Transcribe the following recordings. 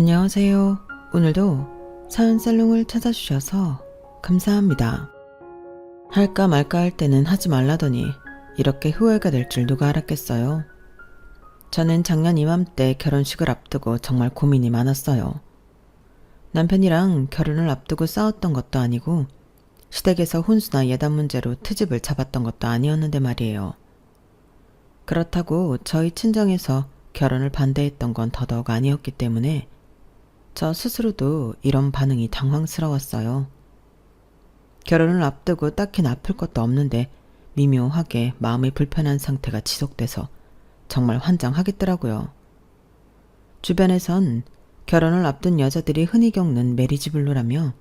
안녕하세요. 오늘도 사연살롱을 찾아주셔서 감사합니다. 할까 말까 할 때는 하지 말라더니 이렇게 후회가 될 줄 누가 알았겠어요. 저는 작년 이맘때 결혼식을 앞두고 정말 고민이 많았어요. 남편이랑 결혼을 앞두고 싸웠던 것도 아니고 시댁에서 혼수나 예단 문제로 트집을 잡았던 것도 아니었는데 말이에요. 그렇다고 저희 친정에서 결혼을 반대했던 건 더더욱 아니었기 때문에 저 스스로도 이런 반응이 당황스러웠어요. 결혼을 앞두고 딱히 나쁠 것도 없는데 미묘하게 마음이 불편한 상태가 지속돼서 정말 환장하겠더라고요. 주변에선 결혼을 앞둔 여자들이 흔히 겪는 메리지 블루라며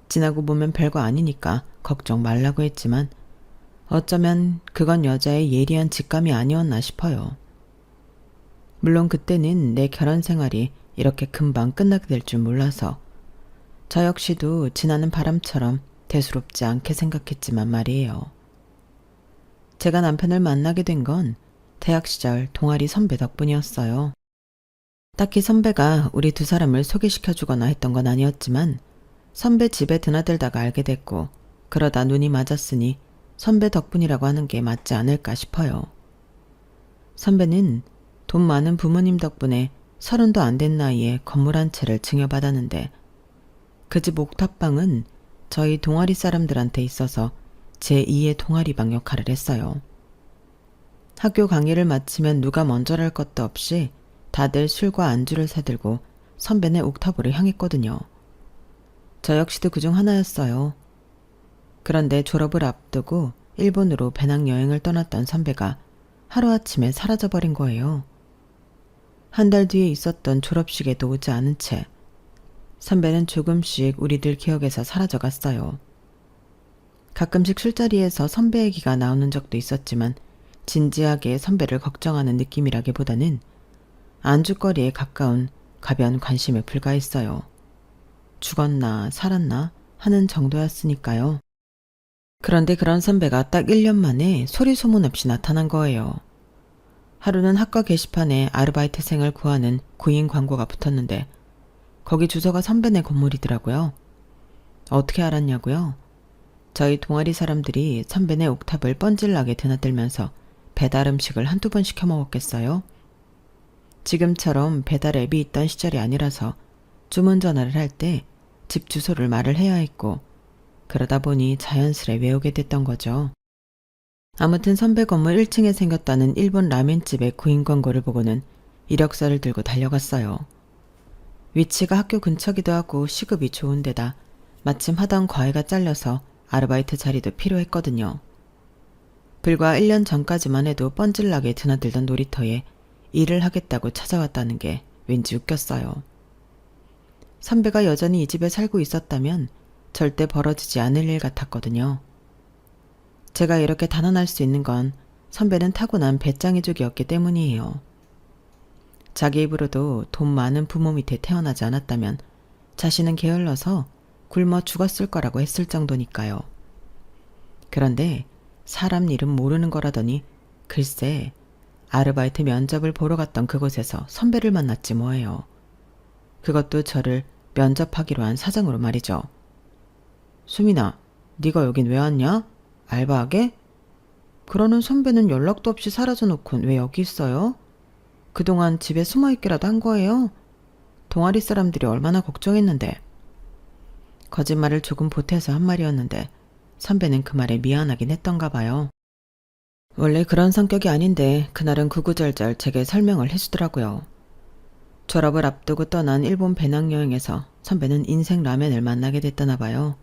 지나고 보면 별거 아니니까 걱정 말라고 했지만 어쩌면 그건 여자의 예리한 직감이 아니었나 싶어요. 물론 그때는 내 결혼 생활이 이렇게 금방 끝나게 될 줄 몰라서 저 역시도 지나는 바람처럼 대수롭지 않게 생각했지만 말이에요. 제가 남편을 만나게 된 건 대학 시절 동아리 선배 덕분이었어요. 딱히 선배가 우리 두 사람을 소개시켜주거나 했던 건 아니었지만 선배 집에 드나들다가 알게 됐고 그러다 눈이 맞았으니 선배 덕분이라고 하는 게 맞지 않을까 싶어요. 선배는 돈 많은 부모님 덕분에 30도 안 된 나이에 건물 한 채를 증여받았는데 그 집 옥탑방은 저희 동아리 사람들한테 있어서 제2의 동아리방 역할을 했어요. 학교 강의를 마치면 누가 먼저랄 것도 없이 다들 술과 안주를 사들고 선배네 옥탑으로 향했거든요. 저 역시도 그중 하나였어요. 그런데 졸업을 앞두고 일본으로 배낭여행을 떠났던 선배가 하루아침에 사라져버린 거예요. 한 달 뒤에 있었던 졸업식에도 오지 않은 채 선배는 조금씩 우리들 기억에서 사라져갔어요. 가끔씩 술자리에서 선배 얘기가 나오는 적도 있었지만 진지하게 선배를 걱정하는 느낌이라기보다는 안주거리에 가까운 가벼운 관심에 불과했어요. 죽었나 살았나 하는 정도였으니까요. 그런데 그런 선배가 딱 1년 만에 소리 소문 없이 나타난 거예요. 하루는 학과 게시판에 아르바이트생을 구하는 구인 광고가 붙었는데 거기 주소가 선배네 건물이더라고요. 어떻게 알았냐고요? 저희 동아리 사람들이 선배네 옥탑을 뻔질나게 드나들면서 배달 음식을 한두 번 시켜 먹었겠어요? 지금처럼 배달 앱이 있던 시절이 아니라서 주문 전화를 할 때 집 주소를 말을 해야 했고 그러다 보니 자연스레 외우게 됐던 거죠. 아무튼 선배 건물 1층에 생겼다는 일본 라멘집의 구인 광고를 보고는 이력서를 들고 달려갔어요. 위치가 학교 근처기도 하고 시급이 좋은 데다 마침 하던 과외가 잘려서 아르바이트 자리도 필요했거든요. 불과 1년 전까지만 해도 뻔질나게 드나들던 놀이터에 일을 하겠다고 찾아왔다는 게 왠지 웃겼어요. 선배가 여전히 이 집에 살고 있었다면 절대 벌어지지 않을 일 같았거든요. 제가 이렇게 단언할 수 있는 건 선배는 타고난 배짱이족이었기 때문이에요. 자기 입으로도 돈 많은 부모 밑에 태어나지 않았다면 자신은 게을러서 굶어 죽었을 거라고 했을 정도니까요. 그런데 사람 일은 모르는 거라더니 글쎄 아르바이트 면접을 보러 갔던 그곳에서 선배를 만났지 뭐예요. 그것도 저를 면접하기로 한 사장으로 말이죠. 수민아, 네가 여긴 왜 왔냐? 알바하게? 그러는 선배는 연락도 없이 사라져 놓곤 왜 여기 있어요? 그동안 집에 숨어있기라도 한 거예요? 동아리 사람들이 얼마나 걱정했는데. 거짓말을 조금 보태서 한 말이었는데 선배는 그 말에 미안하긴 했던가 봐요. 원래 그런 성격이 아닌데 그날은 구구절절 제게 설명을 해주더라고요. 졸업을 앞두고 떠난 일본 배낭여행에서 선배는 인생 라멘을 만나게 됐다나 봐요.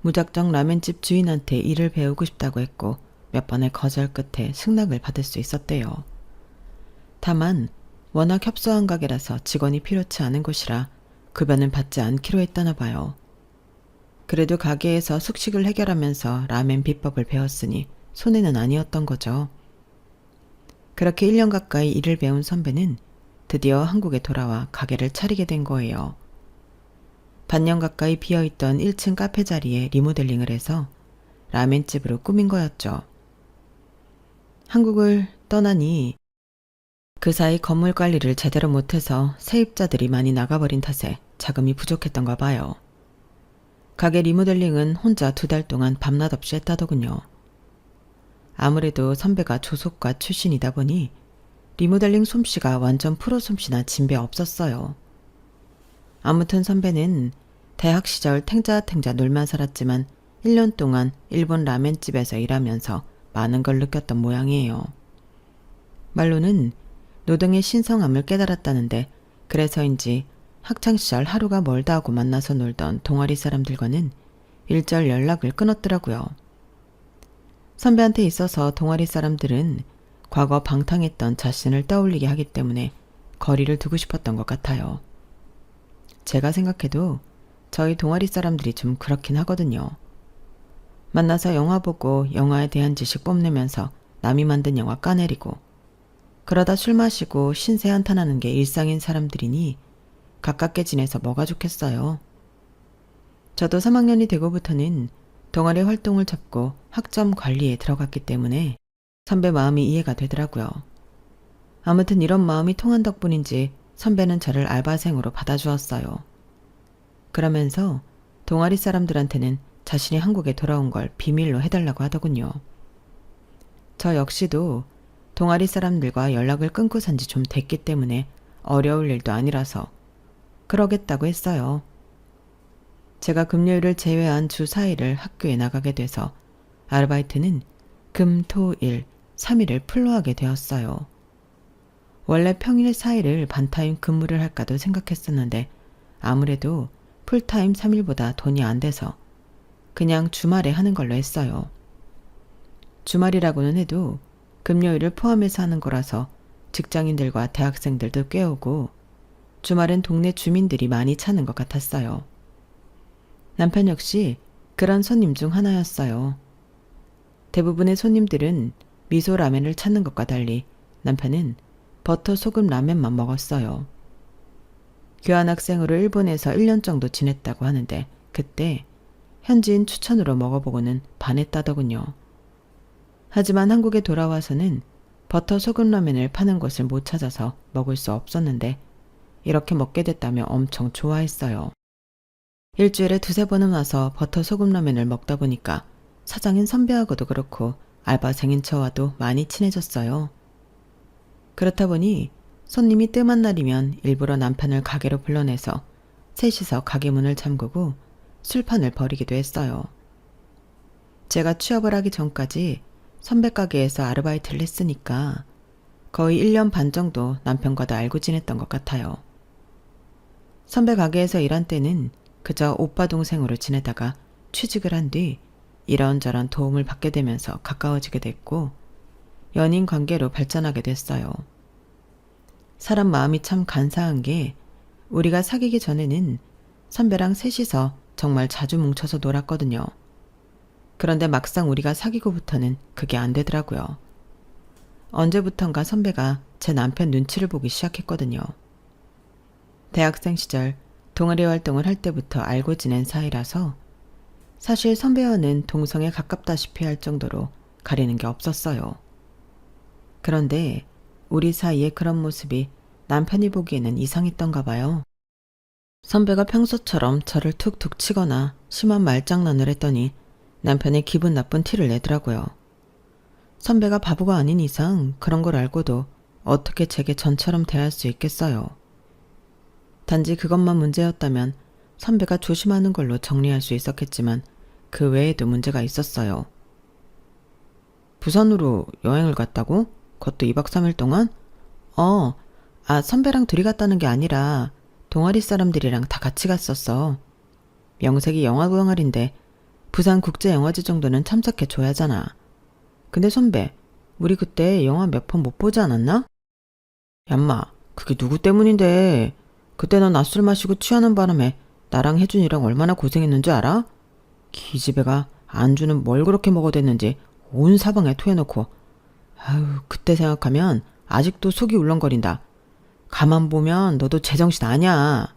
무작정 라멘집 주인한테 일을 배우고 싶다고 했고 몇 번의 거절 끝에 승낙을 받을 수 있었대요. 다만 워낙 협소한 가게라서 직원이 필요치 않은 곳이라 급여는 받지 않기로 했다나 봐요. 그래도 가게에서 숙식을 해결하면서 라멘 비법을 배웠으니 손해는 아니었던 거죠. 그렇게 1년 가까이 일을 배운 선배는 드디어 한국에 돌아와 가게를 차리게 된 거예요. 반년 가까이 비어있던 1층 카페 자리에 리모델링을 해서 라멘집으로 꾸민 거였죠. 한국을 떠나니 그 사이 건물 관리를 제대로 못해서 세입자들이 많이 나가버린 탓에 자금이 부족했던가 봐요. 가게 리모델링은 혼자 2달 동안 밤낮 없이 했다더군요. 아무래도 선배가 조속과 출신이다 보니 리모델링 솜씨가 완전 프로 솜씨나 진배 없었어요. 아무튼 선배는 대학 시절 탱자탱자 놀만 살았지만 1년 동안 일본 라멘집에서 일하면서 많은 걸 느꼈던 모양이에요. 말로는 노동의 신성함을 깨달았다는데 그래서인지 학창시절 하루가 멀다 하고 만나서 놀던 동아리 사람들과는 일절 연락을 끊었더라고요. 선배한테 있어서 동아리 사람들은 과거 방탕했던 자신을 떠올리게 하기 때문에 거리를 두고 싶었던 것 같아요. 제가 생각해도 저희 동아리 사람들이 좀 그렇긴 하거든요. 만나서 영화 보고 영화에 대한 지식 뽐내면서 남이 만든 영화 까내리고 그러다 술 마시고 신세 한탄하는 게 일상인 사람들이니 가깝게 지내서 뭐가 좋겠어요. 저도 3학년이 되고부터는 동아리 활동을 접고 학점 관리에 들어갔기 때문에 선배 마음이 이해가 되더라고요. 아무튼 이런 마음이 통한 덕분인지 선배는 저를 알바생으로 받아주었어요. 그러면서 동아리 사람들한테는 자신이 한국에 돌아온 걸 비밀로 해달라고 하더군요. 저 역시도 동아리 사람들과 연락을 끊고 산 지 좀 됐기 때문에 어려울 일도 아니라서 그러겠다고 했어요. 제가 금요일을 제외한 주 4일을 학교에 나가게 돼서 아르바이트는 금, 토, 일, 3일을 풀로 하게 되었어요. 원래 평일 4일을 반타임 근무를 할까도 생각했었는데 아무래도 풀타임 3일보다 돈이 안 돼서 그냥 주말에 하는 걸로 했어요. 주말이라고는 해도 금요일을 포함해서 하는 거라서 직장인들과 대학생들도 꽤 오고 주말엔 동네 주민들이 많이 찾는 것 같았어요. 남편 역시 그런 손님 중 하나였어요. 대부분의 손님들은 미소 라면을 찾는 것과 달리 남편은 버터 소금 라면만 먹었어요. 교환학생으로 일본에서 1년 정도 지냈다고 하는데 그때 현지인 추천으로 먹어보고는 반했다더군요. 하지만 한국에 돌아와서는 버터 소금 라면을 파는 곳을 못 찾아서 먹을 수 없었는데 이렇게 먹게 됐다며 엄청 좋아했어요. 일주일에 2-3번은 와서 버터 소금 라면을 먹다 보니까 사장인 선배하고도 그렇고 알바생인 저와도 많이 친해졌어요. 그렇다 보니 손님이 뜸한 날이면 일부러 남편을 가게로 불러내서 셋이서 가게 문을 잠그고 술판을 벌이기도 했어요. 제가 취업을 하기 전까지 선배 가게에서 아르바이트를 했으니까 거의 1년 반 정도 남편과도 알고 지냈던 것 같아요. 선배 가게에서 일한 때는 그저 오빠 동생으로 지내다가 취직을 한 뒤 이런저런 도움을 받게 되면서 가까워지게 됐고 연인 관계로 발전하게 됐어요. 사람 마음이 참 간사한 게 우리가 사귀기 전에는 선배랑 셋이서 정말 자주 뭉쳐서 놀았거든요. 그런데 막상 우리가 사귀고부터는 그게 안 되더라고요. 언제부턴가 선배가 제 남편 눈치를 보기 시작했거든요. 대학생 시절 동아리 활동을 할 때부터 알고 지낸 사이라서 사실 선배와는 동성에 가깝다시피 할 정도로 가리는 게 없었어요. 그런데 우리 사이의 그런 모습이 남편이 보기에는 이상했던가 봐요. 선배가 평소처럼 저를 툭툭 치거나 심한 말장난을 했더니 남편이 기분 나쁜 티를 내더라고요. 선배가 바보가 아닌 이상 그런 걸 알고도 어떻게 제게 전처럼 대할 수 있겠어요. 단지 그것만 문제였다면 선배가 조심하는 걸로 정리할 수 있었겠지만 그 외에도 문제가 있었어요. 부산으로 여행을 갔다고? 그것도 2박 3일 동안? 선배랑 둘이 갔다는 게 아니라 동아리 사람들이랑 다 같이 갔었어. 명색이 영화 동아리인데 부산국제영화제 정도는 참석해줘야 하잖아. 근데 선배, 우리 그때 영화 몇 편 못 보지 않았나? 얌마, 그게 누구 때문인데. 그때 넌 낮술 마시고 취하는 바람에 나랑 혜준이랑 얼마나 고생했는 줄 알아? 기집애가 안주는 뭘 그렇게 먹어댔는지 온 사방에 토해놓고 아유 그때 생각하면 아직도 속이 울렁거린다. 가만 보면 너도 제정신 아냐.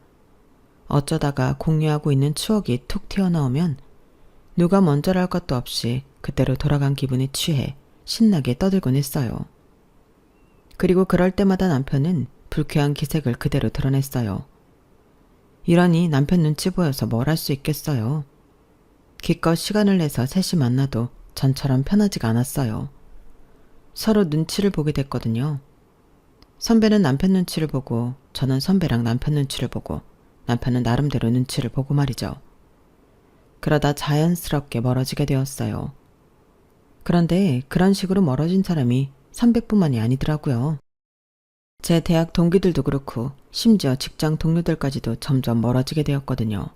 어쩌다가 공유하고 있는 추억이 툭 튀어나오면 누가 먼저랄 것도 없이 그때로 돌아간 기분에 취해 신나게 떠들곤 했어요. 그리고 그럴 때마다 남편은 불쾌한 기색을 그대로 드러냈어요. 이러니 남편 눈치 보여서 뭘 할 수 있겠어요. 기껏 시간을 내서 셋이 만나도 전처럼 편하지가 않았어요. 서로 눈치를 보게 됐거든요. 선배는 남편 눈치를 보고 저는 선배랑 남편 눈치를 보고 남편은 나름대로 눈치를 보고 말이죠. 그러다 자연스럽게 멀어지게 되었어요. 그런데 그런 식으로 멀어진 사람이 선배뿐만이 아니더라고요. 제 대학 동기들도 그렇고 심지어 직장 동료들까지도 점점 멀어지게 되었거든요.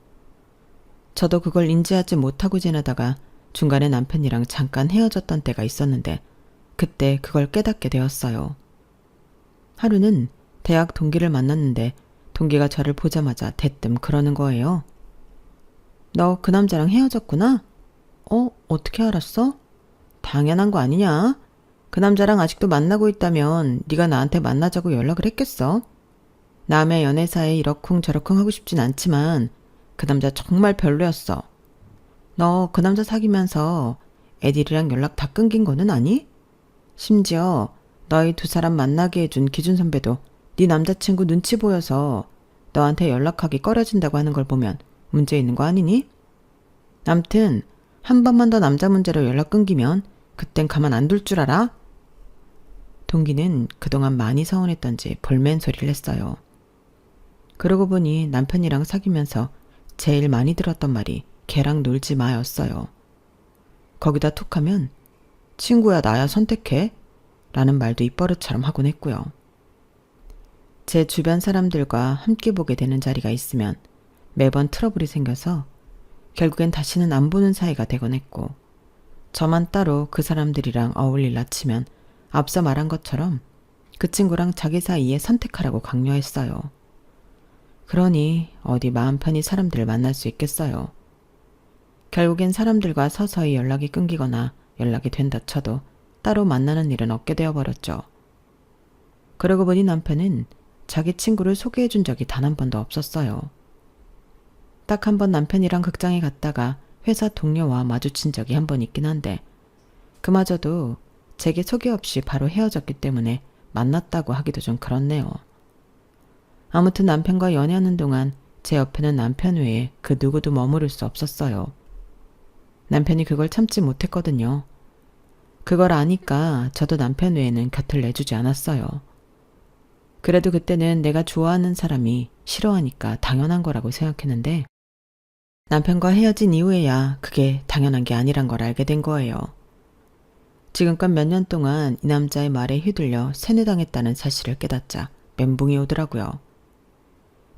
저도 그걸 인지하지 못하고 지내다가 중간에 남편이랑 잠깐 헤어졌던 때가 있었는데 그때 그걸 깨닫게 되었어요. 하루는 대학 동기를 만났는데 동기가 저를 보자마자 대뜸 그러는 거예요. 너 그 남자랑 헤어졌구나? 어떻게 알았어? 당연한 거 아니냐? 그 남자랑 아직도 만나고 있다면 네가 나한테 만나자고 연락을 했겠어? 남의 연애사에 이러쿵저러쿵 하고 싶진 않지만 그 남자 정말 별로였어. 너 그 남자 사귀면서 애들이랑 연락 다 끊긴 거는 아니? 심지어 너희 두 사람 만나게 해준 기준 선배도 네 남자친구 눈치 보여서 너한테 연락하기 꺼려진다고 하는 걸 보면 문제 있는 거 아니니? 암튼 한 번만 더 남자 문제로 연락 끊기면 그땐 가만 안 둘 줄 알아? 동기는 그동안 많이 서운했던지 볼멘 소리를 했어요. 그러고 보니 남편이랑 사귀면서 제일 많이 들었던 말이 걔랑 놀지 마였어요. 거기다 툭하면 친구야 나야 선택해? 라는 말도 입버릇처럼 하곤 했고요. 제 주변 사람들과 함께 보게 되는 자리가 있으면 매번 트러블이 생겨서 결국엔 다시는 안 보는 사이가 되곤 했고 저만 따로 그 사람들이랑 어울릴라 치면 앞서 말한 것처럼 그 친구랑 자기 사이에 선택하라고 강요했어요. 그러니 어디 마음 편히 사람들을 만날 수 있겠어요. 결국엔 사람들과 서서히 연락이 끊기거나 연락이 된다 쳐도 따로 만나는 일은 없게 되어버렸죠. 그러고 보니 남편은 자기 친구를 소개해준 적이 단 한 번도 없었어요. 딱 한 번 남편이랑 극장에 갔다가 회사 동료와 마주친 적이 한 번 있긴 한데 그마저도 제게 소개 없이 바로 헤어졌기 때문에 만났다고 하기도 좀 그렇네요. 아무튼 남편과 연애하는 동안 제 옆에는 남편 외에 그 누구도 머무를 수 없었어요. 남편이 그걸 참지 못했거든요. 그걸 아니까 저도 남편 외에는 곁을 내주지 않았어요. 그래도 그때는 내가 좋아하는 사람이 싫어하니까 당연한 거라고 생각했는데 남편과 헤어진 이후에야 그게 당연한 게 아니란 걸 알게 된 거예요. 지금껏 몇 년 동안 이 남자의 말에 휘둘려 세뇌당했다는 사실을 깨닫자 멘붕이 오더라고요.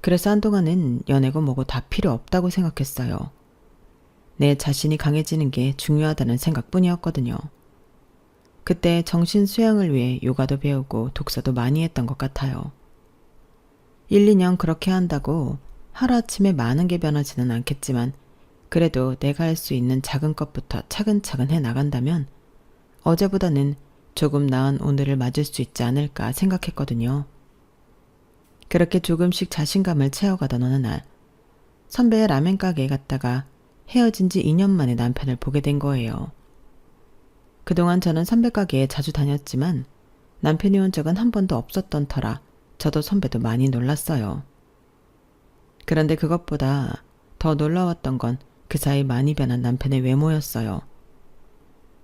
그래서 한동안은 연애고 뭐고 다 필요 없다고 생각했어요. 내 자신이 강해지는 게 중요하다는 생각뿐이었거든요. 그때 정신 수양을 위해 요가도 배우고 독서도 많이 했던 것 같아요. 1, 2년 그렇게 한다고 하루아침에 많은 게 변하지는 않겠지만 그래도 내가 할 수 있는 작은 것부터 차근차근 해 나간다면 어제보다는 조금 나은 오늘을 맞을 수 있지 않을까 생각했거든요. 그렇게 조금씩 자신감을 채워가던 어느 날 선배의 라멘 가게에 갔다가 헤어진 지 2년 만에 남편을 보게 된 거예요. 그동안 저는 선배 가게에 자주 다녔지만 남편이 온 적은 한 번도 없었던 터라 저도 선배도 많이 놀랐어요. 그런데 그것보다 더 놀라웠던 건 그 사이 많이 변한 남편의 외모였어요.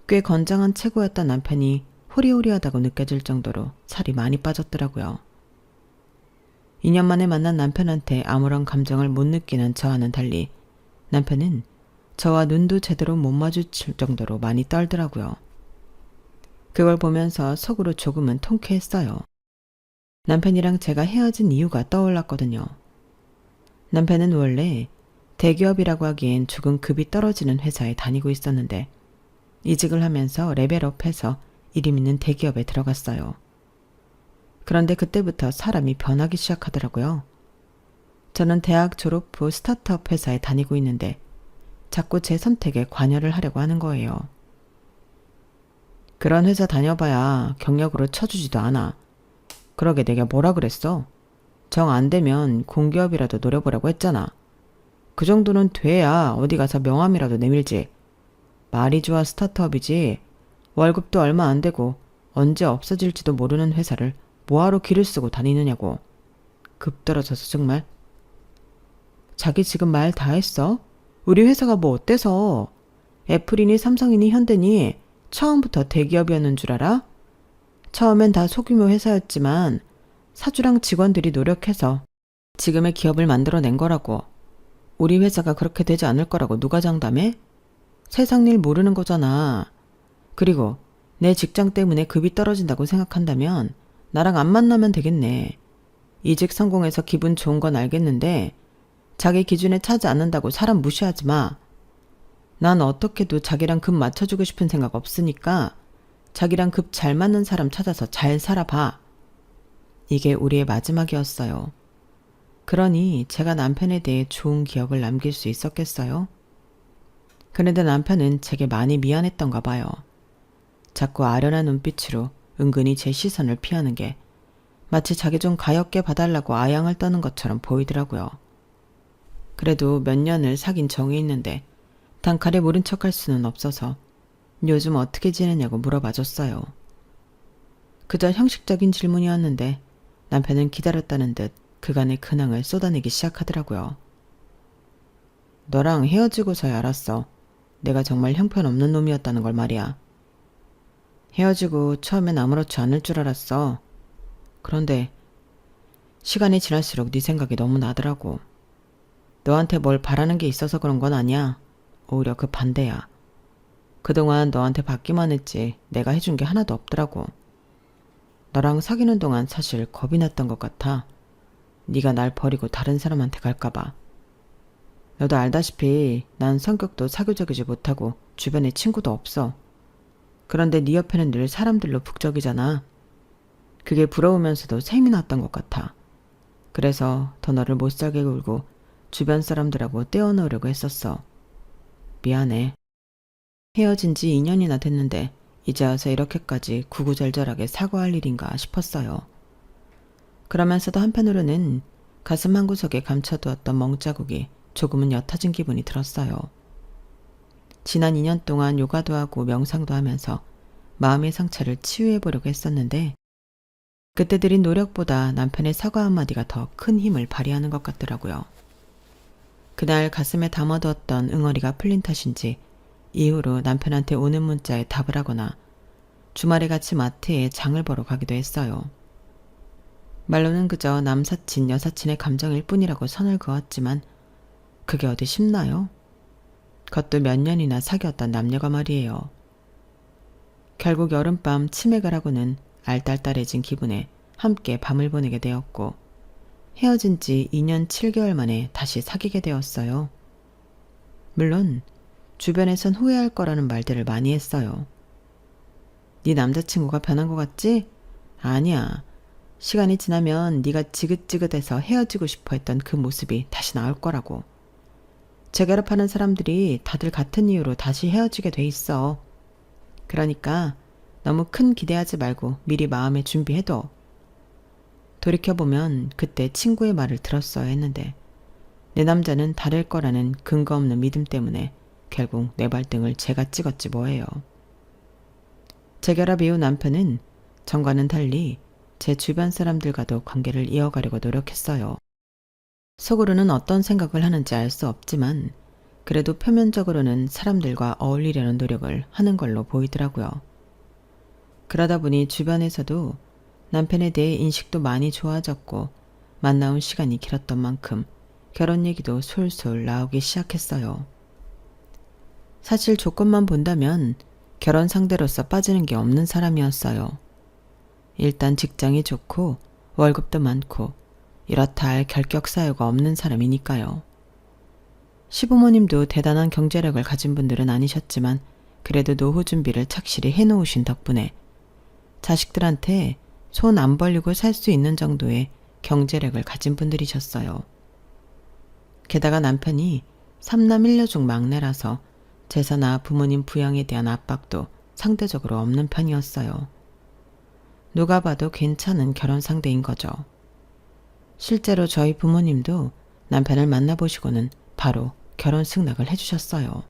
꽤 건장한 체구였던 남편이 호리호리하다고 느껴질 정도로 살이 많이 빠졌더라고요. 2년 만에 만난 남편한테 아무런 감정을 못 느끼는 저와는 달리 남편은 저와 눈도 제대로 못 마주칠 정도로 많이 떨더라고요. 그걸 보면서 속으로 조금은 통쾌했어요. 남편이랑 제가 헤어진 이유가 떠올랐거든요. 남편은 원래 대기업이라고 하기엔 조금 급이 떨어지는 회사에 다니고 있었는데 이직을 하면서 레벨업해서 이름 있는 대기업에 들어갔어요. 그런데 그때부터 사람이 변하기 시작하더라고요. 저는 대학 졸업 후 스타트업 회사에 다니고 있는데 자꾸 제 선택에 관여를 하려고 하는 거예요. 그런 회사 다녀봐야 경력으로 쳐주지도 않아. 그러게 내가 뭐라 그랬어? 정 안 되면 공기업이라도 노려보라고 했잖아. 그 정도는 돼야 어디 가서 명함이라도 내밀지. 말이 좋아 스타트업이지 월급도 얼마 안 되고 언제 없어질지도 모르는 회사를 뭐하러 기를 쓰고 다니느냐고. 급 떨어져서 정말. 자기 지금 말 다 했어? 우리 회사가 뭐 어때서? 애플이니 삼성이니 현대니 처음부터 대기업이었는 줄 알아? 처음엔 다 소규모 회사였지만 사주랑 직원들이 노력해서 지금의 기업을 만들어낸 거라고. 우리 회사가 그렇게 되지 않을 거라고 누가 장담해? 세상 일 모르는 거잖아. 그리고 내 직장 때문에 급이 떨어진다고 생각한다면 나랑 안 만나면 되겠네. 이직 성공해서 기분 좋은 건 알겠는데 자기 기준에 차지 않는다고 사람 무시하지 마. 난 어떻게도 자기랑 급 맞춰주고 싶은 생각 없으니까 자기랑 급 잘 맞는 사람 찾아서 잘 살아봐. 이게 우리의 마지막이었어요. 그러니 제가 남편에 대해 좋은 기억을 남길 수 있었겠어요? 그런데 남편은 제게 많이 미안했던가 봐요. 자꾸 아련한 눈빛으로 은근히 제 시선을 피하는 게 마치 자기 좀 가엾게 봐달라고 아양을 떠는 것처럼 보이더라고요. 그래도 몇 년을 사귄 정이 있는데 단칼에 모른 척할 수는 없어서 요즘 어떻게 지내냐고 물어봐줬어요. 그저 형식적인 질문이었는데 남편은 기다렸다는 듯 그간의 근황을 쏟아내기 시작하더라고요. 너랑 헤어지고서야 알았어. 내가 정말 형편없는 놈이었다는 걸 말이야. 헤어지고 처음엔 아무렇지 않을 줄 알았어. 그런데 시간이 지날수록 네 생각이 너무 나더라고. 너한테 뭘 바라는 게 있어서 그런 건 아니야. 오히려 그 반대야. 그동안 너한테 받기만 했지 내가 해준 게 하나도 없더라고. 너랑 사귀는 동안 사실 겁이 났던 것 같아. 네가 날 버리고 다른 사람한테 갈까 봐. 너도 알다시피 난 성격도 사교적이지 못하고 주변에 친구도 없어. 그런데 네 옆에는 늘 사람들로 북적이잖아. 그게 부러우면서도 셈이 났던 것 같아. 그래서 더 너를 못살게 굴고 주변 사람들하고 떼어놓으려고 했었어. 미안해. 헤어진 지 2년이나 됐는데 이제 와서 이렇게까지 구구절절하게 사과할 일인가 싶었어요. 그러면서도 한편으로는 가슴 한구석에 감춰두었던 멍자국이 조금은 옅어진 기분이 들었어요. 지난 2년 동안 요가도 하고 명상도 하면서 마음의 상처를 치유해보려고 했었는데 그때 들인 노력보다 남편의 사과 한마디가 더 큰 힘을 발휘하는 것 같더라고요. 그날 가슴에 담아두었던 응어리가 풀린 탓인지 이후로 남편한테 오는 문자에 답을 하거나 주말에 같이 마트에 장을 보러 가기도 했어요. 말로는 그저 남사친, 여사친의 감정일 뿐이라고 선을 그었지만 그게 어디 쉽나요? 그것도 몇 년이나 사귀었던 남녀가 말이에요. 결국 여름밤 치맥을 하고는 알딸딸해진 기분에 함께 밤을 보내게 되었고 헤어진 지 2년 7개월 만에 다시 사귀게 되었어요. 물론 주변에선 후회할 거라는 말들을 많이 했어요. 네 남자친구가 변한 것 같지? 아니야. 시간이 지나면 네가 지긋지긋해서 헤어지고 싶어 했던 그 모습이 다시 나올 거라고. 재결합하는 사람들이 다들 같은 이유로 다시 헤어지게 돼 있어. 그러니까 너무 큰 기대하지 말고 미리 마음에 준비해둬. 돌이켜보면 그때 친구의 말을 들었어야 했는데 내 남자는 다를 거라는 근거 없는 믿음 때문에 결국 내 발등을 제가 찍었지 뭐예요. 재결합 이후 남편은 전과는 달리 제 주변 사람들과도 관계를 이어가려고 노력했어요. 속으로는 어떤 생각을 하는지 알 수 없지만 그래도 표면적으로는 사람들과 어울리려는 노력을 하는 걸로 보이더라고요. 그러다 보니 주변에서도 남편에 대해 인식도 많이 좋아졌고 만나온 시간이 길었던 만큼 결혼 얘기도 솔솔 나오기 시작했어요. 사실 조건만 본다면 결혼 상대로서 빠지는 게 없는 사람이었어요. 일단 직장이 좋고 월급도 많고 이렇다 할 결격 사유가 없는 사람이니까요. 시부모님도 대단한 경제력을 가진 분들은 아니셨지만 그래도 노후 준비를 착실히 해놓으신 덕분에 자식들한테 손 안 벌리고 살 수 있는 정도의 경제력을 가진 분들이셨어요. 게다가 남편이 3남 1녀 중 막내라서 제사나 부모님 부양에 대한 압박도 상대적으로 없는 편이었어요. 누가 봐도 괜찮은 결혼 상대인 거죠. 실제로 저희 부모님도 남편을 만나보시고는 바로 결혼 승낙을 해주셨어요.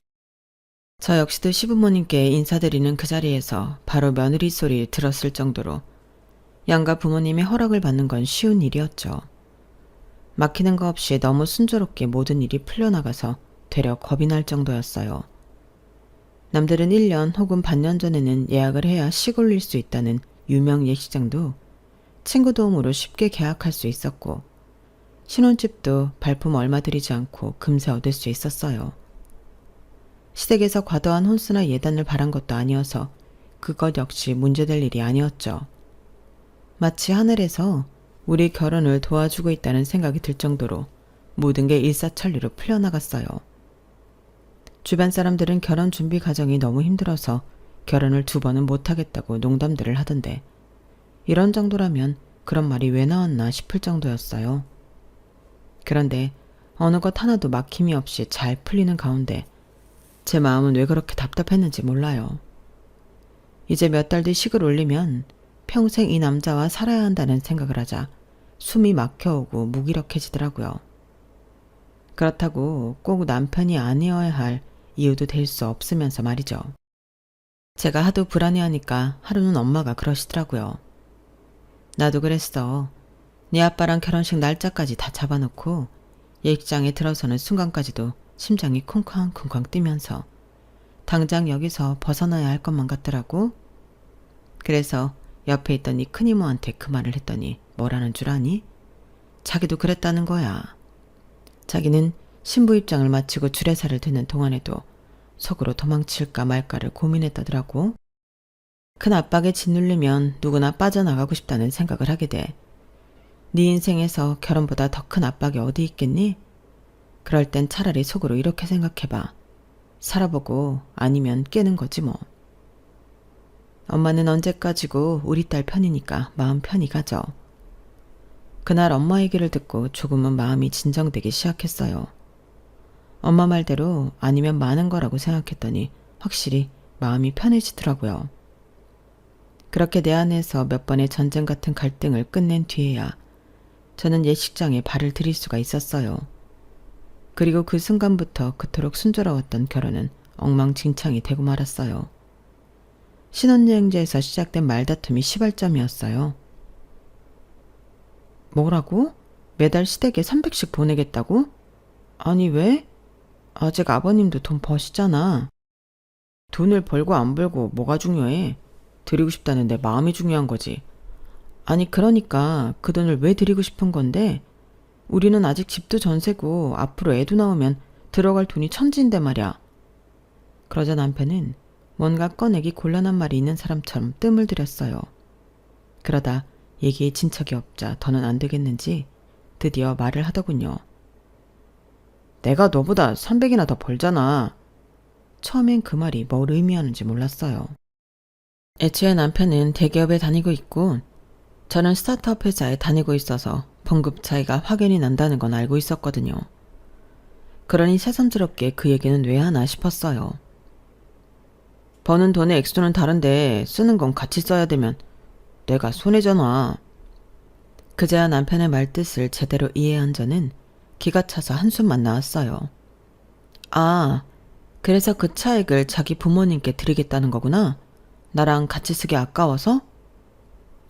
저 역시도 시부모님께 인사드리는 그 자리에서 바로 며느리 소리를 들었을 정도로 양가 부모님의 허락을 받는 건 쉬운 일이었죠. 막히는 거 없이 너무 순조롭게 모든 일이 풀려나가서 되려 겁이 날 정도였어요. 남들은 1년 혹은 반년 전에는 예약을 해야 식 올릴 수 있다는 유명 예식장도 친구 도움으로 쉽게 계약할 수 있었고, 신혼집도 발품 얼마 들이지 않고 금세 얻을 수 있었어요. 시댁에서 과도한 혼수나 예단을 바란 것도 아니어서 그것 역시 문제될 일이 아니었죠. 마치 하늘에서 우리 결혼을 도와주고 있다는 생각이 들 정도로 모든 게 일사천리로 풀려나갔어요. 주변 사람들은 결혼 준비 과정이 너무 힘들어서 결혼을 2번은 못하겠다고 농담들을 하던데, 이런 정도라면 그런 말이 왜 나왔나 싶을 정도였어요. 그런데 어느 것 하나도 막힘이 없이 잘 풀리는 가운데 제 마음은 왜 그렇게 답답했는지 몰라요. 이제 몇 달 뒤 식을 올리면 평생 이 남자와 살아야 한다는 생각을 하자 숨이 막혀오고 무기력해지더라고요. 그렇다고 꼭 남편이 아니어야 할 이유도 될 수 없으면서 말이죠. 제가 하도 불안해하니까 하루는 엄마가 그러시더라고요. 나도 그랬어. 네 아빠랑 결혼식 날짜까지 다 잡아놓고 예식장에 들어서는 순간까지도 심장이 쿵쾅쿵쾅 뛰면서 당장 여기서 벗어나야 할 것만 같더라고. 그래서 옆에 있던 이 큰 이모한테 그 말을 했더니 뭐라는 줄 아니? 자기도 그랬다는 거야. 자기는 신부 입장을 마치고 주례사를 듣는 동안에도 속으로 도망칠까 말까를 고민했다더라고. 큰 압박에 짓눌리면 누구나 빠져나가고 싶다는 생각을 하게 돼. 네 인생에서 결혼보다 더 큰 압박이 어디 있겠니? 그럴 땐 차라리 속으로 이렇게 생각해봐. 살아보고 아니면 깨는 거지 뭐. 엄마는 언제까지고 우리 딸 편이니까 마음 편히 가져. 그날 엄마 얘기를 듣고 조금은 마음이 진정되기 시작했어요. 엄마 말대로 아니면 많은 거라고 생각했더니 확실히 마음이 편해지더라고요. 그렇게 내 안에서 몇 번의 전쟁 같은 갈등을 끝낸 뒤에야 저는 예식장에 발을 들일 수가 있었어요. 그리고 그 순간부터 그토록 순조로웠던 결혼은 엉망진창이 되고 말았어요. 신혼여행지에서 시작된 말다툼이 시발점이었어요. 뭐라고? 매달 시댁에 300씩 보내겠다고? 아니 왜? 아직 아버님도 돈 버시잖아. 돈을 벌고 안 벌고 뭐가 중요해? 드리고 싶다는데 마음이 중요한 거지. 아니 그러니까 그 돈을 왜 드리고 싶은 건데? 우리는 아직 집도 전세고 앞으로 애도 나오면 들어갈 돈이 천지인데 말이야. 그러자 남편은 뭔가 꺼내기 곤란한 말이 있는 사람처럼 뜸을 들였어요. 그러다 얘기에 진척이 없자 더는 안 되겠는지 드디어 말을 하더군요. 내가 너보다 300이나 더 벌잖아. 처음엔 그 말이 뭘 의미하는지 몰랐어요. 애초에 남편은 대기업에 다니고 있고 저는 스타트업 회사에 다니고 있어서 봉급 차이가 확연히 난다는 건 알고 있었거든요. 그러니 새삼스럽게 그 얘기는 왜 하나 싶었어요. 버는 돈의 액수는 다른데 쓰는 건 같이 써야 되면 내가 손해잖아. 그제야 남편의 말뜻을 제대로 이해한 저는 기가 차서 한숨만 나왔어요. 아, 그래서 그 차액을 자기 부모님께 드리겠다는 거구나? 나랑 같이 쓰기 아까워서?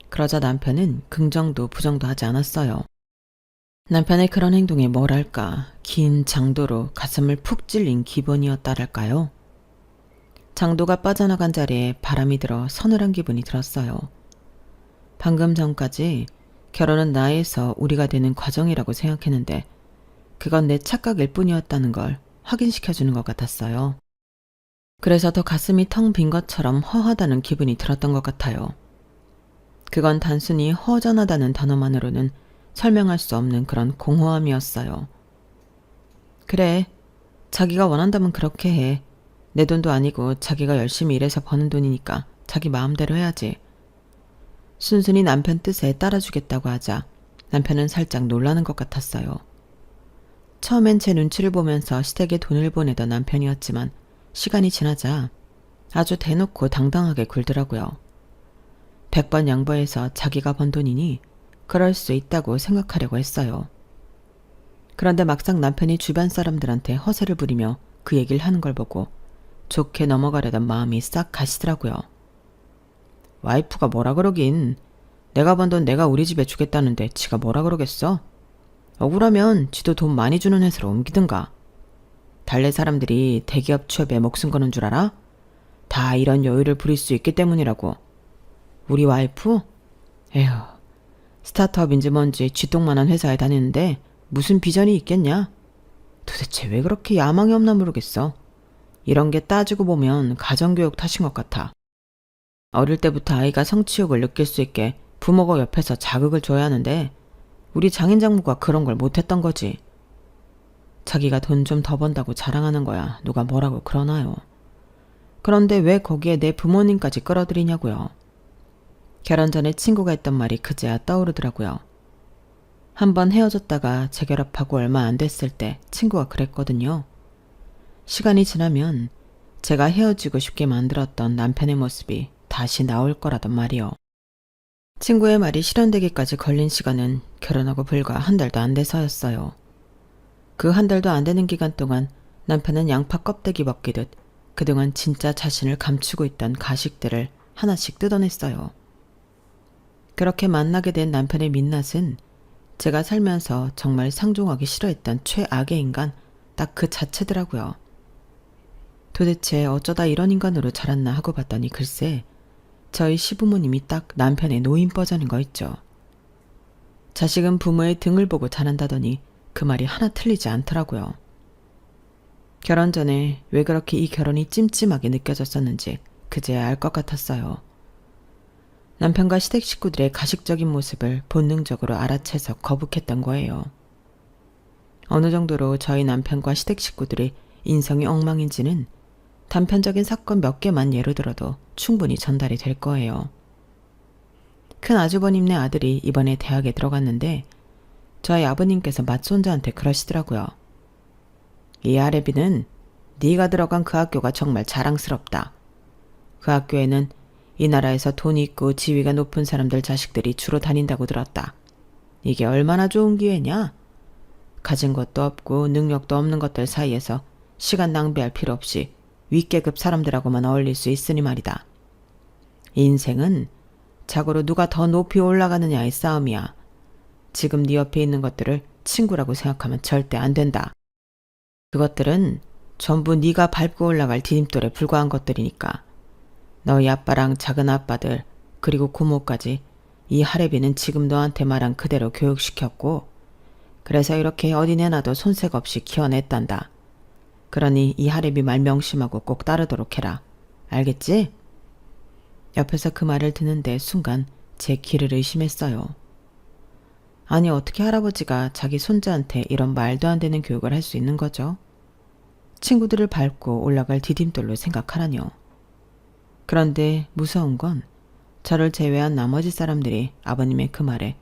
그러자 남편은 긍정도 부정도 하지 않았어요. 남편의 그런 행동에 뭐랄까 긴 장도로 가슴을 푹 찔린 기분이었다랄까요. 장도가 빠져나간 자리에 바람이 들어 서늘한 기분이 들었어요. 방금 전까지 결혼은 나에서 우리가 되는 과정이라고 생각했는데 그건 내 착각일 뿐이었다는 걸 확인시켜주는 것 같았어요. 그래서 더 가슴이 텅 빈 것처럼 허하다는 기분이 들었던 것 같아요. 그건 단순히 허전하다는 단어만으로는 설명할 수 없는 그런 공허함이었어요. 그래, 자기가 원한다면 그렇게 해. 내 돈도 아니고 자기가 열심히 일해서 버는 돈이니까 자기 마음대로 해야지. 순순히 남편 뜻에 따라주겠다고 하자 남편은 살짝 놀라는 것 같았어요. 처음엔 제 눈치를 보면서 시댁에 돈을 보내던 남편이었지만 시간이 지나자 아주 대놓고 당당하게 굴더라고요. 100번 양보해서 자기가 번 돈이니 그럴 수 있다고 생각하려고 했어요. 그런데 막상 남편이 주변 사람들한테 허세를 부리며 그 얘기를 하는 걸 보고 좋게 넘어가려던 마음이 싹 가시더라고요. 와이프가 뭐라 그러긴. 내가 번 돈 내가 우리 집에 주겠다는데 지가 뭐라 그러겠어? 억울하면 지도 돈 많이 주는 회사로 옮기든가. 달래 사람들이 대기업 취업에 목숨 거는 줄 알아? 다 이런 여유를 부릴 수 있기 때문이라고. 우리 와이프? 에휴, 스타트업인지 뭔지 쥐똥만한 회사에 다니는데 무슨 비전이 있겠냐? 도대체 왜 그렇게 야망이 없나 모르겠어. 이런 게 따지고 보면 가정교육 탓인 것 같아. 어릴 때부터 아이가 성취욕을 느낄 수 있게 부모가 옆에서 자극을 줘야 하는데 우리 장인장모가 그런 걸 못했던 거지. 자기가 돈 좀 더 번다고 자랑하는 거야. 누가 뭐라고 그러나요? 그런데 왜 거기에 내 부모님까지 끌어들이냐고요. 결혼 전에 친구가 했던 말이 그제야 떠오르더라고요. 한번 헤어졌다가 재결합하고 얼마 안 됐을 때 친구가 그랬거든요. 시간이 지나면 제가 헤어지고 싶게 만들었던 남편의 모습이 다시 나올 거라던 말이요. 친구의 말이 실현되기까지 걸린 시간은 결혼하고 불과 한 달도 안 돼서였어요. 그 한 달도 안 되는 기간 동안 남편은 양파 껍데기 벗기듯 그동안 진짜 자신을 감추고 있던 가식들을 하나씩 뜯어냈어요. 그렇게 만나게 된 남편의 민낯은 제가 살면서 정말 상종하기 싫어했던 최악의 인간 딱 그 자체더라고요. 도대체 어쩌다 이런 인간으로 자랐나 하고 봤더니 글쎄 저희 시부모님이 딱 남편의 노인 버전인 거 있죠. 자식은 부모의 등을 보고 자란다더니 그 말이 하나 틀리지 않더라고요. 결혼 전에 왜 그렇게 이 결혼이 찜찜하게 느껴졌었는지 그제야 알 것 같았어요. 남편과 시댁 식구들의 가식적인 모습을 본능적으로 알아채서 거북했던 거예요. 어느 정도로 저희 남편과 시댁 식구들이 인성이 엉망인지는 단편적인 사건 몇 개만 예로 들어도 충분히 전달이 될 거예요. 큰 아주버님네 아들이 이번에 대학에 들어갔는데 저희 아버님께서 맏손자한테 그러시더라고요. 이 아래비는 네가 들어간 그 학교가 정말 자랑스럽다. 그 학교에는 이 나라에서 돈이 있고 지위가 높은 사람들 자식들이 주로 다닌다고 들었다. 이게 얼마나 좋은 기회냐? 가진 것도 없고 능력도 없는 것들 사이에서 시간 낭비할 필요 없이 윗계급 사람들하고만 어울릴 수 있으니 말이다. 인생은 자고로 누가 더 높이 올라가느냐의 싸움이야. 지금 네 옆에 있는 것들을 친구라고 생각하면 절대 안 된다. 그것들은 전부 네가 밟고 올라갈 디딤돌에 불과한 것들이니까. 너희 아빠랑 작은 아빠들 그리고 고모까지 이 하레비는 지금 너한테 말한 그대로 교육시켰고 그래서 이렇게 어디 내놔도 손색 없이 키워냈단다. 그러니 이 하레비 말 명심하고 꼭 따르도록 해라. 알겠지? 옆에서 그 말을 듣는데 순간 제 귀를 의심했어요. 아니 어떻게 할아버지가 자기 손자한테 이런 말도 안 되는 교육을 할 수 있는 거죠? 친구들을 밟고 올라갈 디딤돌로 생각하라뇨. 그런데 무서운 건 저를 제외한 나머지 사람들이 아버님의 그 말에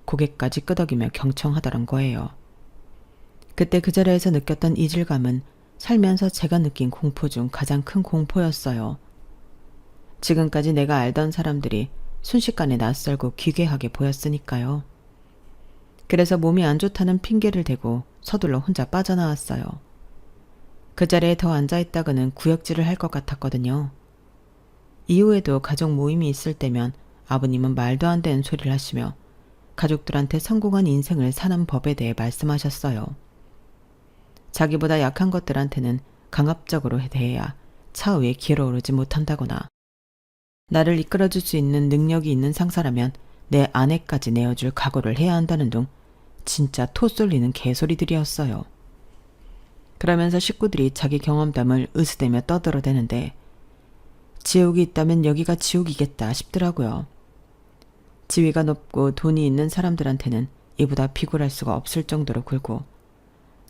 고개까지 끄덕이며 경청하더란 거예요. 그때 그 자리에서 느꼈던 이질감은 살면서 제가 느낀 공포 중 가장 큰 공포였어요. 지금까지 내가 알던 사람들이 순식간에 낯설고 기괴하게 보였으니까요. 그래서 몸이 안 좋다는 핑계를 대고 서둘러 혼자 빠져나왔어요. 그 자리에 더 앉아있다가는 구역질을 할 것 같았거든요. 이후에도 가족 모임이 있을 때면 아버님은 말도 안 되는 소리를 하시며 가족들한테 성공한 인생을 사는 법에 대해 말씀하셨어요. 자기보다 약한 것들한테는 강압적으로 대해야 차후에 기어오르지 못한다거나 나를 이끌어줄 수 있는 능력이 있는 상사라면 내 아내까지 내어줄 각오를 해야 한다는 둥 진짜 토 쏠리는 개소리들이었어요. 그러면서 식구들이 자기 경험담을 으스대며 떠들어대는데 지옥이 있다면 여기가 지옥이겠다 싶더라고요. 지위가 높고 돈이 있는 사람들한테는 이보다 비굴할 수가 없을 정도로 굴고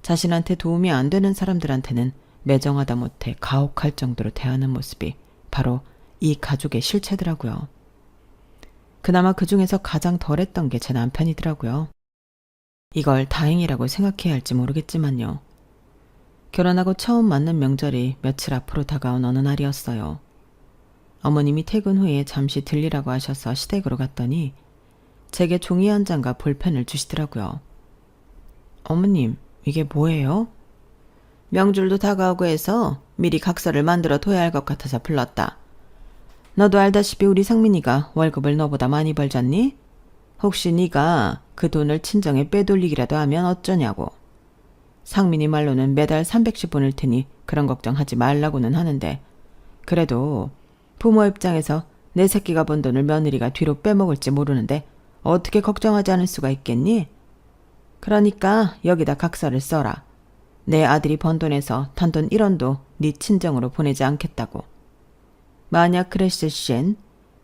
자신한테 도움이 안 되는 사람들한테는 매정하다 못해 가혹할 정도로 대하는 모습이 바로 이 가족의 실체더라고요. 그나마 그 중에서 가장 덜했던 게 제 남편이더라고요. 이걸 다행이라고 생각해야 할지 모르겠지만요. 결혼하고 처음 맞는 명절이 며칠 앞으로 다가온 어느 날이었어요. 어머님이 퇴근 후에 잠시 들리라고 하셔서 시댁으로 갔더니 제게 종이 한 장과 볼펜을 주시더라고요. 어머님, 이게 뭐예요? 명절도 다가오고 해서 미리 각서를 만들어 둬야 할 것 같아서 불렀다. 너도 알다시피 우리 상민이가 월급을 너보다 많이 벌잖니? 혹시 네가 그 돈을 친정에 빼돌리기라도 하면 어쩌냐고. 상민이 말로는 매달 300씩 보낼 테니 그런 걱정하지 말라고는 하는데 그래도 부모 입장에서 내 새끼가 번 돈을 며느리가 뒤로 빼먹을지 모르는데 어떻게 걱정하지 않을 수가 있겠니? 그러니까 여기다 각서를 써라. 내 아들이 번 돈에서 단돈 1원도 네 친정으로 보내지 않겠다고. 만약 그랬을 시엔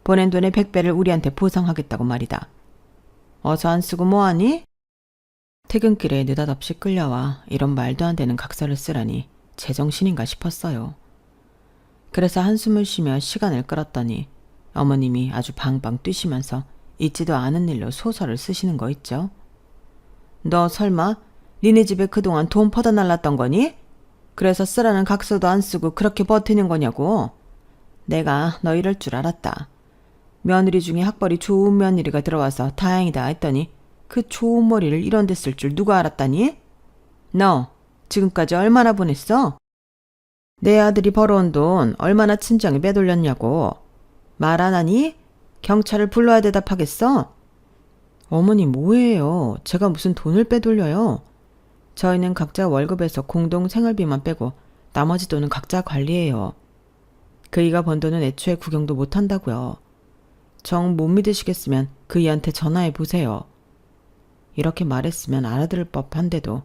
보낸 돈의 100배를 우리한테 보상하겠다고 말이다. 어서 안 쓰고 뭐하니? 퇴근길에 느닷없이 끌려와 이런 말도 안 되는 각서를 쓰라니 제정신인가 싶었어요. 그래서 한숨을 쉬며 시간을 끌었더니 어머님이 아주 방방 뛰시면서 있지도 않은 일로 소설을 쓰시는 거 있죠. 너 설마 니네 집에 그동안 돈 퍼다 날랐던 거니? 그래서 쓰라는 각서도 안 쓰고 그렇게 버티는 거냐고. 내가 너 이럴 줄 알았다. 며느리 중에 학벌이 좋은 며느리가 들어와서 다행이다 했더니 그 좋은 머리를 이런 데 쓸 줄 누가 알았다니? 너 지금까지 얼마나 보냈어? 내 아들이 벌어온 돈 얼마나 친정에 빼돌렸냐고. 말 안 하니? 경찰을 불러야 대답하겠어? 어머니 뭐예요? 제가 무슨 돈을 빼돌려요? 저희는 각자 월급에서 공동 생활비만 빼고 나머지 돈은 각자 관리해요. 그이가 번 돈은 애초에 구경도 못한다고요. 정 못 믿으시겠으면 그이한테 전화해 보세요. 이렇게 말했으면 알아들을 법한데도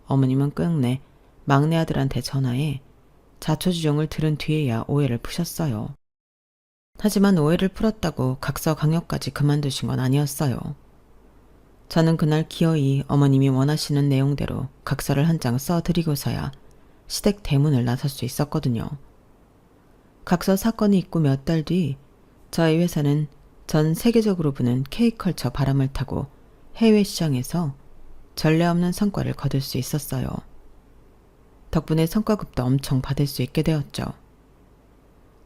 어머님은 끝내 막내 아들한테 전화해 자초지종을 들은 뒤에야 오해를 푸셨어요. 하지만 오해를 풀었다고 각서 강요까지 그만두신 건 아니었어요. 저는 그날 기어이 어머님이 원하시는 내용대로 각서를 한 장 써드리고서야 시댁 대문을 나설 수 있었거든요. 각서 사건이 있고 몇 달 뒤 저희 회사는 전 세계적으로 부는 K컬처 바람을 타고 해외 시장에서 전례 없는 성과를 거둘 수 있었어요. 덕분에 성과급도 엄청 받을 수 있게 되었죠.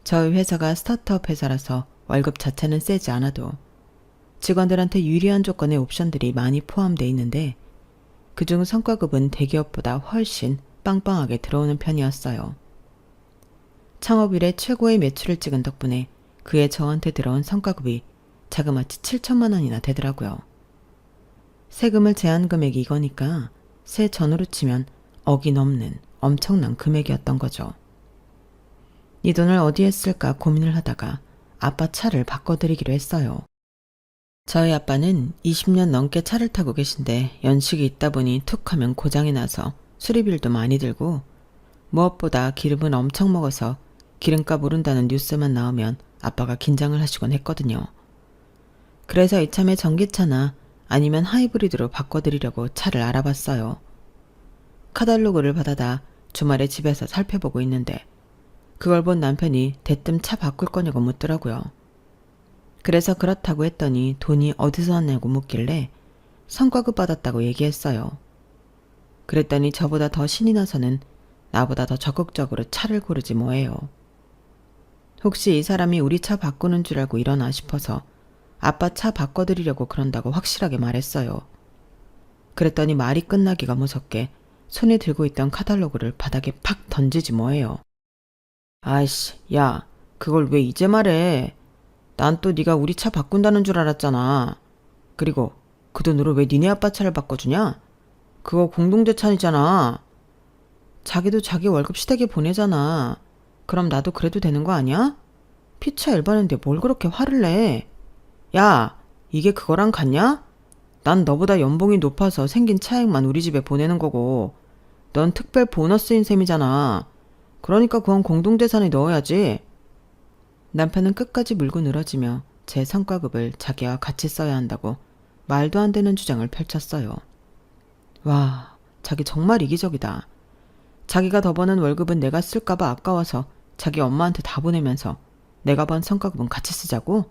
저희 회사가 스타트업 회사라서 월급 자체는 세지 않아도 직원들한테 유리한 조건의 옵션들이 많이 포함되어 있는데 그중 성과급은 대기업보다 훨씬 빵빵하게 들어오는 편이었어요. 창업 이래 최고의 매출을 찍은 덕분에 그해 저한테 들어온 성과급이 자그마치 7천만 원이나 되더라고요. 세금을 제한 금액이 이거니까 세 전으로 치면 억이 넘는 엄청난 금액이었던 거죠. 이 돈을 어디에 쓸까 고민을 하다가 아빠 차를 바꿔드리기로 했어요. 저희 아빠는 20년 넘게 차를 타고 계신데 연식이 있다 보니 툭 하면 고장이 나서 수리비도 많이 들고 무엇보다 기름은 엄청 먹어서 기름값 오른다는 뉴스만 나오면 아빠가 긴장을 하시곤 했거든요. 그래서 이참에 전기차나 아니면 하이브리드로 바꿔드리려고 차를 알아봤어요. 카탈로그를 받아다 주말에 집에서 살펴보고 있는데 그걸 본 남편이 대뜸 차 바꿀 거냐고 묻더라고요. 그래서 그렇다고 했더니 돈이 어디서 왔냐고 묻길래 성과급 받았다고 얘기했어요. 그랬더니 저보다 더 신이 나서는 나보다 더 적극적으로 차를 고르지 뭐예요. 혹시 이 사람이 우리 차 바꾸는 줄 알고 일어나 싶어서 아빠 차 바꿔드리려고 그런다고 확실하게 말했어요. 그랬더니 말이 끝나기가 무섭게 손에 들고 있던 카탈로그를 바닥에 팍 던지지 뭐예요. 아이씨, 야, 그걸 왜 이제 말해? 난 또 네가 우리 차 바꾼다는 줄 알았잖아. 그리고 그 돈으로 왜 니네 아빠 차를 바꿔주냐? 그거 공동재산이잖아. 자기도 자기 월급 시댁에 보내잖아. 그럼 나도 그래도 되는 거 아니야? 피차 일반인데 뭘 그렇게 화를 내? 야, 이게 그거랑 같냐? 난 너보다 연봉이 높아서 생긴 차액만 우리 집에 보내는 거고 넌 특별 보너스인 셈이잖아. 그러니까 그건 공동재산에 넣어야지. 남편은 끝까지 물고 늘어지며 제 성과급을 자기와 같이 써야 한다고 말도 안 되는 주장을 펼쳤어요. 와, 자기 정말 이기적이다. 자기가 더 버는 월급은 내가 쓸까봐 아까워서 자기 엄마한테 다 보내면서 내가 번 성과급은 같이 쓰자고?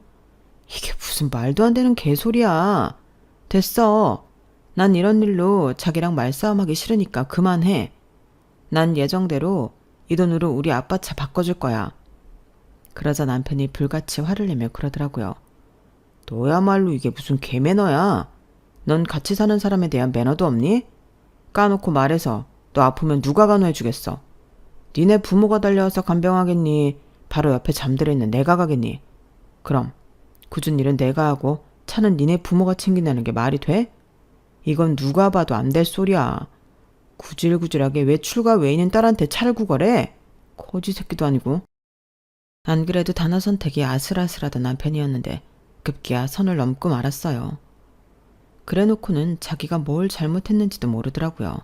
이게 무슨 말도 안 되는 개소리야. 됐어. 난 이런 일로 자기랑 말싸움하기 싫으니까 그만해. 난 예정대로 이 돈으로 우리 아빠 차 바꿔줄 거야. 그러자 남편이 불같이 화를 내며 그러더라고요. 너야말로 이게 무슨 개매너야. 넌 같이 사는 사람에 대한 매너도 없니? 까놓고 말해서 너 아프면 누가 간호해주겠어? 니네 부모가 달려와서 간병하겠니? 바로 옆에 잠들어 있는 내가 가겠니? 그럼 굳은 일은 내가 하고 차는 니네 부모가 챙긴다는 게 말이 돼? 이건 누가 봐도 안 될 소리야. 구질구질하게 외출과 외인인 딸한테 차를 구걸해? 거지 새끼도 아니고. 안 그래도 단어 선택이 아슬아슬하던 남편이었는데 급기야 선을 넘고 말았어요. 그래놓고는 자기가 뭘 잘못했는지도 모르더라고요.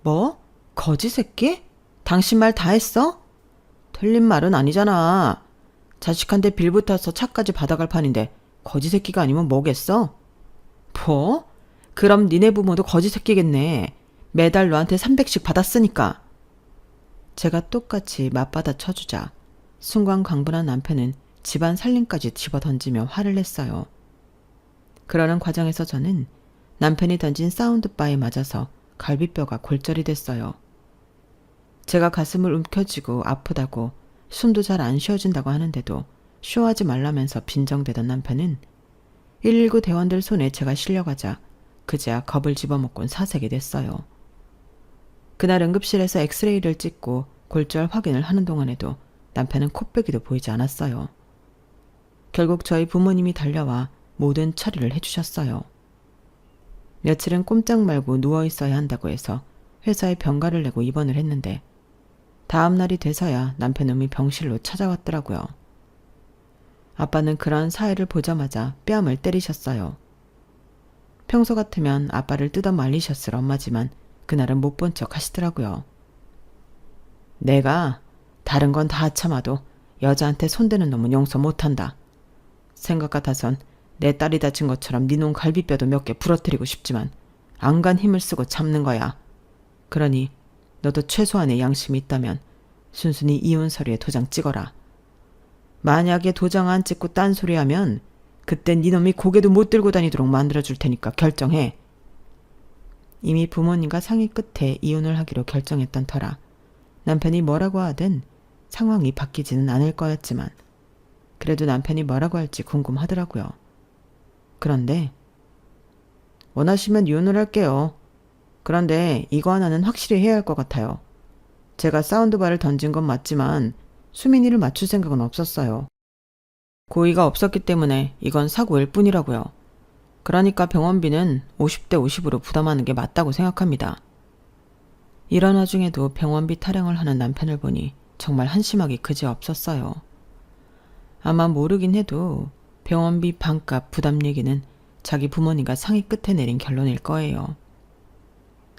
뭐? 거지 새끼? 당신 말 다 했어? 틀린 말은 아니잖아. 자식한테 빌 붙어서 차까지 받아갈 판인데 거지 새끼가 아니면 뭐겠어? 뭐? 그럼 니네 부모도 거지 새끼겠네. 매달 너한테 300씩 받았으니까. 제가 똑같이 맞받아 쳐주자 순간 광분한 남편은 집안 살림까지 집어던지며 화를 냈어요. 그러는 과정에서 저는 남편이 던진 사운드바에 맞아서 갈비뼈가 골절이 됐어요. 제가 가슴을 움켜쥐고 아프다고 숨도 잘 안 쉬어진다고 하는데도 쇼하지 말라면서 빈정대던 남편은 119 대원들 손에 제가 실려가자 그제야 겁을 집어먹곤 사색이 됐어요. 그날 응급실에서 엑스레이를 찍고 골절 확인을 하는 동안에도 남편은 코빼기도 보이지 않았어요. 결국 저희 부모님이 달려와 모든 처리를 해주셨어요. 며칠은 꼼짝 말고 누워있어야 한다고 해서 회사에 병가를 내고 입원을 했는데 다음 날이 돼서야 남편놈이 병실로 찾아왔더라고요. 아빠는 그런 사회를 보자마자 뺨을 때리셨어요. 평소 같으면 아빠를 뜯어 말리셨을 엄마지만 그날은 못 본 척 하시더라고요. 내가 다른 건 다 참아도 여자한테 손대는 놈은 용서 못한다. 생각 같아선 내 딸이 다친 것처럼 니놈 갈비뼈도 몇 개 부러뜨리고 싶지만 안간 힘을 쓰고 참는 거야. 그러니 너도 최소한의 양심이 있다면 순순히 이혼 서류에 도장 찍어라. 만약에 도장 안 찍고 딴소리하면 그땐 니놈이 고개도 못 들고 다니도록 만들어줄 테니까 결정해. 이미 부모님과 상의 끝에 이혼을 하기로 결정했던 터라 남편이 뭐라고 하든 상황이 바뀌지는 않을 거였지만 그래도 남편이 뭐라고 할지 궁금하더라고요. 그런데 원하시면 이혼을 할게요. 그런데 이거 하나는 확실히 해야 할 것 같아요. 제가 사운드바를 던진 건 맞지만 수민이를 맞출 생각은 없었어요. 고의가 없었기 때문에 이건 사고일 뿐이라고요. 그러니까 병원비는 50대 50으로 부담하는 게 맞다고 생각합니다. 이런 와중에도 병원비 타령을 하는 남편을 보니 정말 한심하기 그지없었어요. 아마 모르긴 해도 병원비 반값 부담 얘기는 자기 부모님과 상의 끝에 내린 결론일 거예요.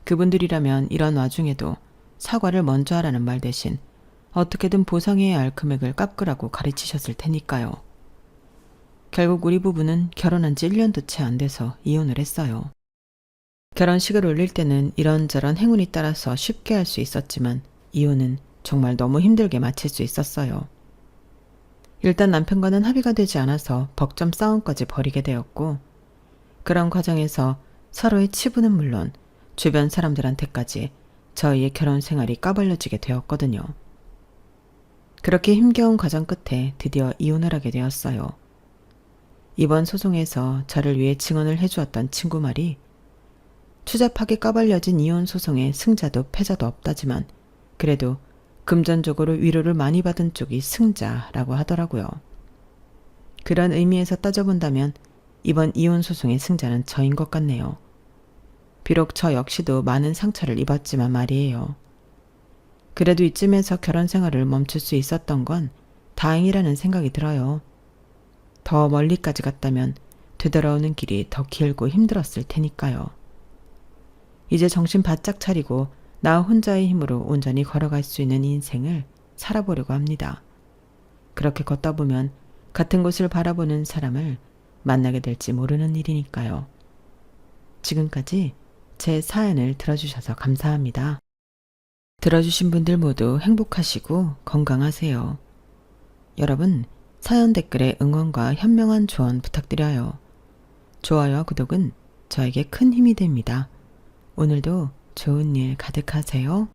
그분들이라면 이런 와중에도 사과를 먼저 하라는 말 대신 어떻게든 보상해야 할 금액을 깎으라고 가르치셨을 테니까요. 결국 우리 부부는 결혼한 지 1년도 채 안 돼서 이혼을 했어요. 결혼식을 올릴 때는 이런저런 행운이 따라서 쉽게 할 수 있었지만 이혼은 정말 너무 힘들게 마칠 수 있었어요. 일단 남편과는 합의가 되지 않아서 벅점 싸움까지 벌이게 되었고 그런 과정에서 서로의 치부는 물론 주변 사람들한테까지 저희의 결혼 생활이 까발려지게 되었거든요. 그렇게 힘겨운 과정 끝에 드디어 이혼을 하게 되었어요. 이번 소송에서 저를 위해 증언을 해주었던 친구 말이 추잡하게 까발려진 이혼 소송의 승자도 패자도 없다지만 그래도 금전적으로 위로를 많이 받은 쪽이 승자라고 하더라고요. 그런 의미에서 따져본다면 이번 이혼 소송의 승자는 저인 것 같네요. 비록 저 역시도 많은 상처를 입었지만 말이에요. 그래도 이쯤에서 결혼 생활을 멈출 수 있었던 건 다행이라는 생각이 들어요. 더 멀리까지 갔다면 되돌아오는 길이 더 길고 힘들었을 테니까요. 이제 정신 바짝 차리고 나 혼자의 힘으로 온전히 걸어갈 수 있는 인생을 살아보려고 합니다. 그렇게 걷다 보면 같은 곳을 바라보는 사람을 만나게 될지 모르는 일이니까요. 지금까지 제 사연을 들어주셔서 감사합니다. 들어주신 분들 모두 행복하시고 건강하세요. 여러분, 사연 댓글에 응원과 현명한 조언 부탁드려요. 좋아요와 구독은 저에게 큰 힘이 됩니다. 오늘도 좋은 일 가득하세요.